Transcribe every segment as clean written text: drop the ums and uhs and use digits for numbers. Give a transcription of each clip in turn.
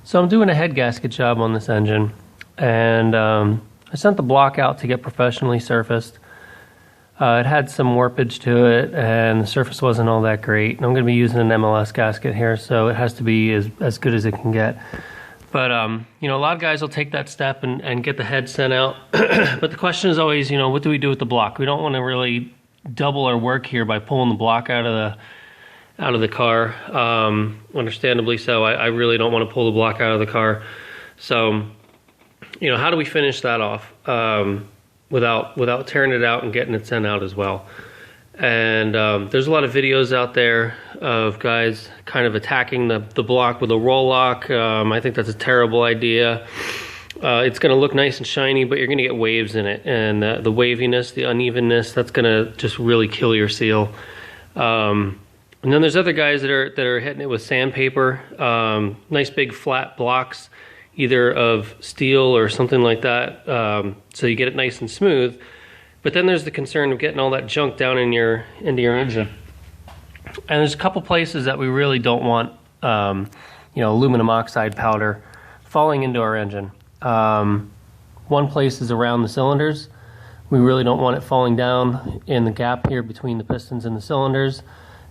So I'm doing a head gasket job on this engine, and I sent the block out to get professionally surfaced. It had some warpage to it, and the surface wasn't all that great. And I'm going to be using an MLS gasket here, so it has to be as good as it can get. But, you know, a lot of guys will take that step and get the head sent out. But the question is always, you know, what do we do with the block? We don't want to really double our work here by pulling the block out of the car. Understandably so. I really don't want to pull the block out of the car. So, you know, how do we finish that off without tearing it out and getting it sent out as well? And there's a lot of videos out there of guys kind of attacking the block with a roll lock. I think that's a terrible idea. It's going to look nice and shiny, but you're going to get waves in it, and the waviness, the unevenness, that's going to just really kill your seal. And then there's other guys that are hitting it with sandpaper, nice big flat blocks, either of steel or something like that, so you get it nice and smooth. But then there's the concern of getting all that junk down into your engine. And there's a couple places that we really don't want, you know, aluminum oxide powder falling into our engine. One place is around the cylinders. We really don't want it falling down in the gap here between the pistons and the cylinders.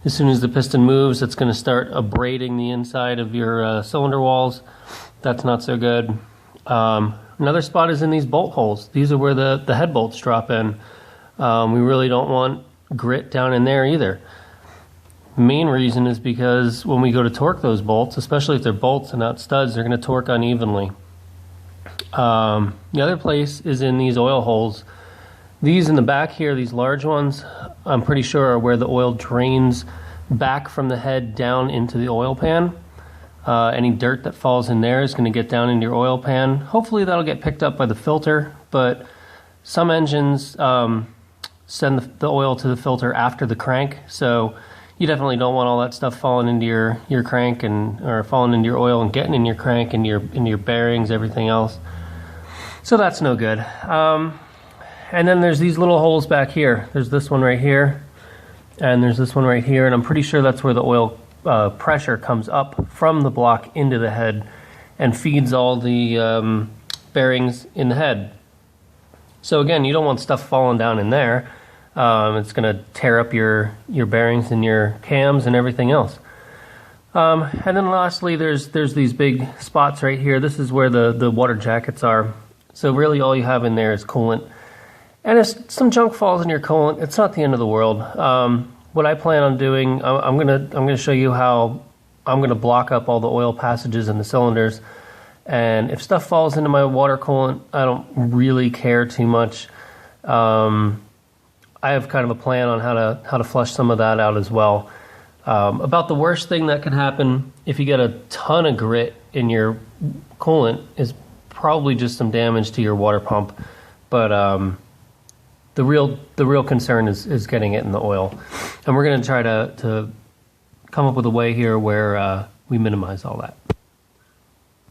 As soon as the piston moves, it's going to start abrading the inside of your cylinder walls. That's not so good. Another spot is in these bolt holes. These are where the head bolts drop in. We really don't want grit down in there either. The main reason is because when we go to torque those bolts, especially if they're bolts and not studs, they're going to torque unevenly. The other place is in these oil holes. These in the back here, these large ones, I'm pretty sure are where the oil drains back from the head down into the oil pan. Any dirt that falls in there is going to get down into your oil pan. Hopefully that'll get picked up by the filter, but some engines send the oil to the filter after the crank, so you definitely don't want all that stuff falling into your crank or falling into your oil and getting in your crank and into your bearings, everything else. So that's no good. And then there's these little holes back here. There's this one right here, and there's this one right here, and I'm pretty sure that's where the oil pressure comes up from the block into the head and feeds all the bearings in the head. So again, you don't want stuff falling down in there. It's going to tear up your bearings and your cams and everything else. And then lastly, there's these big spots right here. This is where the water jackets are. So really all you have in there is coolant. And if some junk falls in your coolant, it's not the end of the world. What I plan on doing, I'm gonna show you how I'm gonna block up all the oil passages in the cylinders. And if stuff falls into my water coolant, I don't really care too much. I have kind of a plan on how to flush some of that out as well. About the worst thing that can happen if you get a ton of grit in your coolant is probably just some damage to your water pump. But the real concern is getting it in the oil. And we're going to try to come up with a way here where we minimize all that.